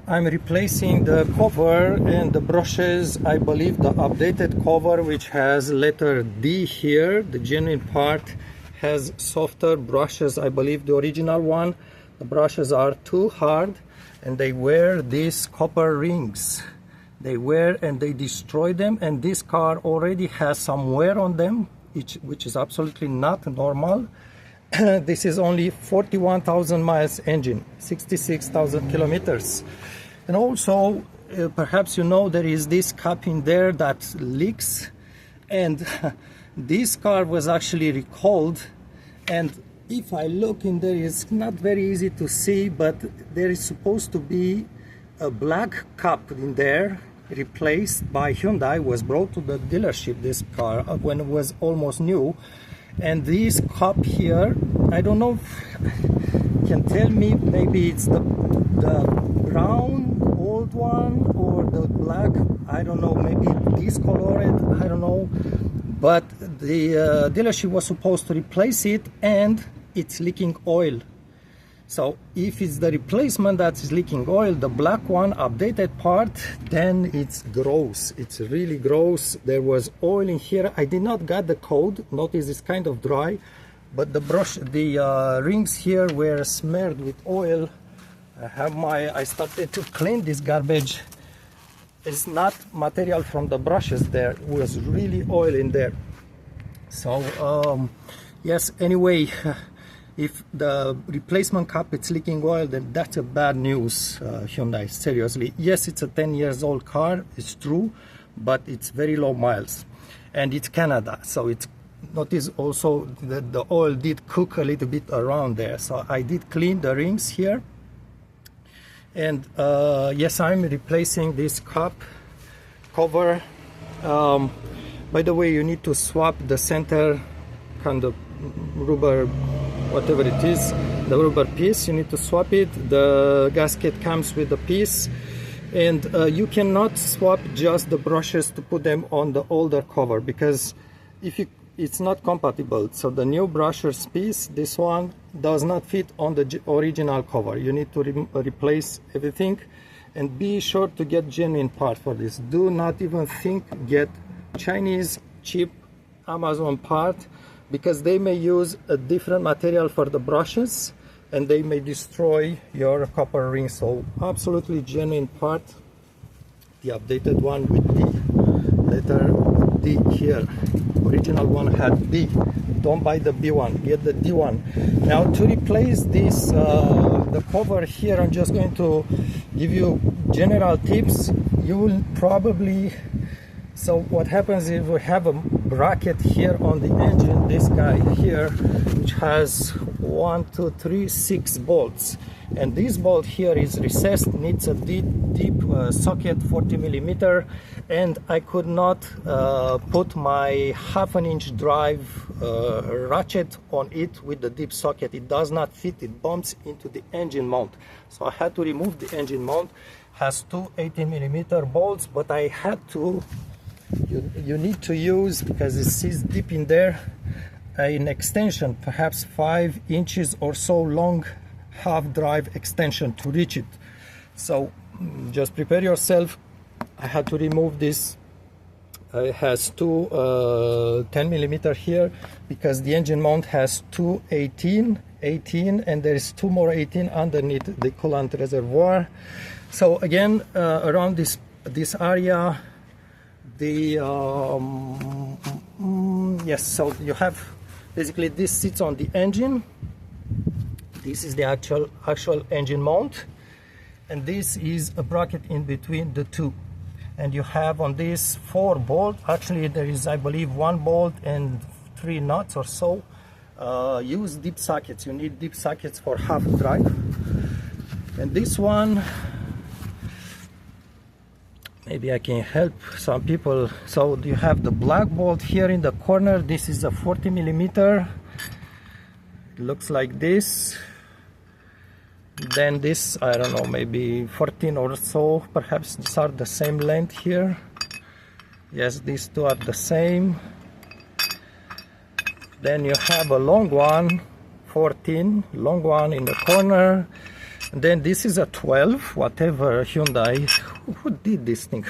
I'm replacing the cover and the brushes. I believe the updated cover, which has letter D here, the genuine part, has softer brushes. I believe the original one, the brushes are too hard and they wear these copper rings. They wear and they destroy them, and this car already has some wear on them, which is absolutely not normal. This is only 41,000 miles engine, 66,000 kilometers. And also, perhaps you know, there is this cap in there that leaks, and this car was actually recalled. And if I look in there, it's not very easy to see, but there is supposed to be a black cap in there, replaced by Hyundai. Was brought to the dealership, this car, when it was almost new. And this cup here, I don't know if you can tell me, maybe it's the brown old one or the black, I don't know, maybe discolored, I don't know. But the dealership was supposed to replace it, and it's leaking oil. So if it's the replacement that is leaking oil, the black one, updated part, then it's gross. It's really gross. There was oil in here. I did not get the code. Notice it's kind of dry, but the rings here were smeared with oil. I started to clean this garbage. It's not material from the brushes. There was really oil in there. So yes, anyway, if the replacement cap is leaking oil, then that's a bad news, Hyundai, seriously. Yes, it's a 10 years old car, it's true, but it's very low miles. And it's Canada, so it's, notice also that the oil did cook a little bit around there. So I did clean the rings here. And yes, I'm replacing this cap cover. By the way, you need to swap the center kind of rubber, whatever it is, the rubber piece, you need to swap it. The gasket comes with the piece, and you cannot swap just the brushes to put them on the older cover, because it's not compatible. So the new brushes piece, this one, does not fit on the original cover. You need to replace everything, and be sure to get genuine part for this. Do not even think get Chinese cheap Amazon part, because they may use a different material for the brushes and they may destroy your copper ring. So absolutely genuine part, the updated one with the letter D here. Original one had B. Don't buy the B one, get the D one. Now to replace this, the cover here, I'm just going to give you general tips. You will probably, so what happens is we have a bracket here on the engine, this guy here, which has 6 bolts, and this bolt here is recessed, needs a deep socket, 40 millimeter, and I could not put my 1/2 inch drive ratchet on it with the deep socket. It does not fit, it bumps into the engine mount, so I had to remove the engine mount. Has two 18 millimeter bolts, but I had to, you need to use, because it sits deep in there, an extension, perhaps 5 inches or so long, half drive extension to reach it. So just prepare yourself. I had to remove this. It has two 10 millimeter here, because the engine mount has two 18, and there is two more 18 underneath the coolant reservoir. So again, around this area, the yes, so you have basically, this sits on the engine. This is the actual engine mount, and this is a bracket in between the two. And you have on this 4 bolts. Actually, there is, I believe, 1 bolt and 3 nuts or so. Use deep sockets. You need deep sockets for half drive. And this one, maybe I can help some people. So you have the black bolt here in the corner. This is a 40 millimeter. It looks like this. Then this, I don't know, maybe 14 or so. Perhaps these are the same length here. Yes, these two are the same. Then you have a long one, 14, long one in the corner. And then this is a 12, whatever Hyundai, who did this thing?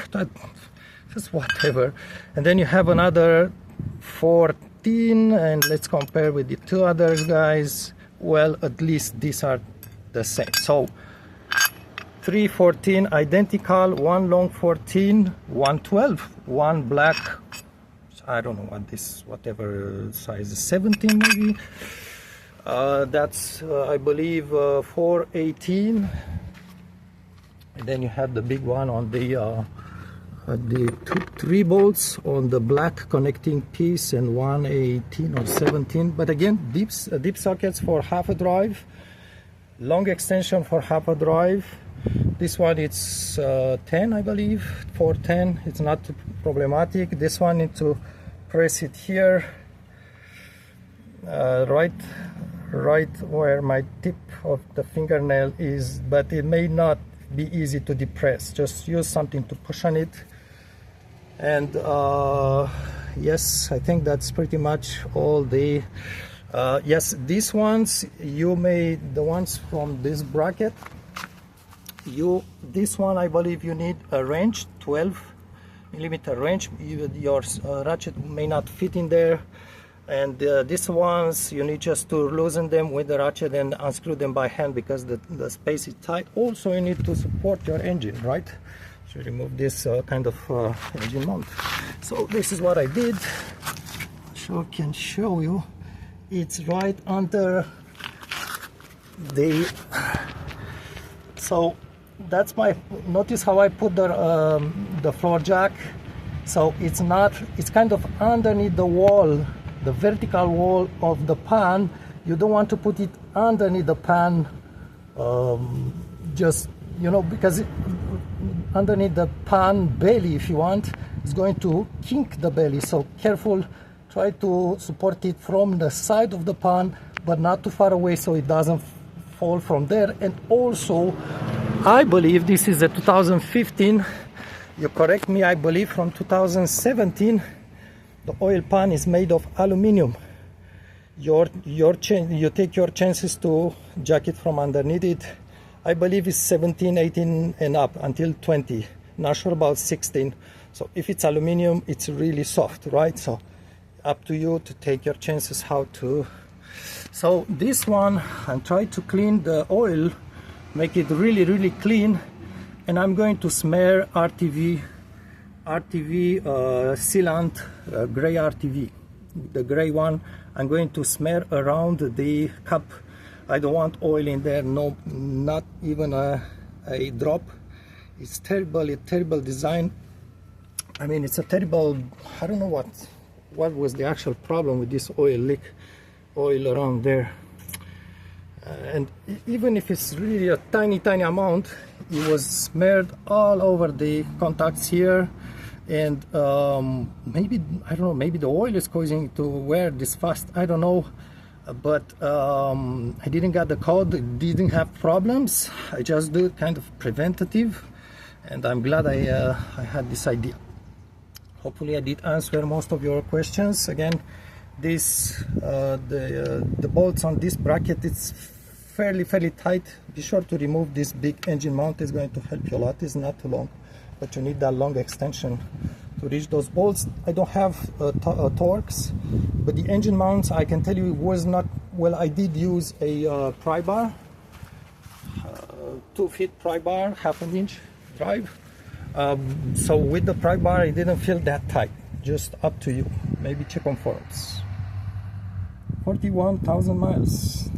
Just whatever. And then you have another 14, and let's compare with the two others, guys. Well, at least these are the same. So 314 identical, one long 14, one 12, one black, I don't know what this, whatever size is, 17 maybe. That's I believe 418. And then you have the big one on the 3 bolts on the black connecting piece, and 118 or 17. But again, deep sockets for half a drive, long extension for half a drive. This one it's 10, I believe, 410. It's not too problematic. This one need to press it here, right where my tip of the fingernail is, but it may not be easy to depress. Just use something to push on it. And yes, I think that's pretty much all the yes, these ones the ones from this bracket, this one I believe you need a wrench, 12mm wrench. Your ratchet may not fit in there. And these ones you need just to loosen them with the ratchet and unscrew them by hand, because the space is tight. Also you need to support your engine, right? So remove this kind of engine mount. So this is what I did. So I can show you. It's right under the, so that's my, notice how I put the floor jack. So it's kind of underneath the wall, the vertical wall of the pan. You don't want to put it underneath the pan, just, you know, because underneath the pan belly, if you want, it's going to kink the belly. So careful, try to support it from the side of the pan, but not too far away so it doesn't fall from there. And also, I believe this is a 2015, you correct me, I believe from 2017, the oil pan is made of aluminum. You take your chances to jack it from underneath it. I believe it's 17, 18 and up until 20. Not sure about 16. So if it's aluminum, it's really soft, right? So up to you to take your chances how to. So this one, I'm trying to clean the oil, make it really clean, and I'm going to smear RTV sealant, gray RTV, the gray one. I'm going to smear around the cup. I don't want oil in there, no, not even a drop. It's terrible, a terrible design. I mean, it's a terrible, I don't know what was the actual problem with this oil leak, oil around there. And even if it's really a tiny amount, it was smeared all over the contacts here. And maybe, I don't know, maybe the oil is causing to wear this fast, I don't know. But I didn't get the code, didn't have problems. I just do kind of preventative, and I'm glad I had this idea. Hopefully I did answer most of your questions. Again, this the bolts on this bracket, it's fairly tight. Be sure to remove this big engine mount, is going to help you a lot. It's not too long, but you need that long extension to reach those bolts. I don't have Torx, but the engine mounts, I can tell you, it was not, well, I did use a pry bar, 2 feet pry bar, 1/2 inch drive. So with the pry bar, it didn't feel that tight. Just up to you. Maybe check on forums. 41,000 miles.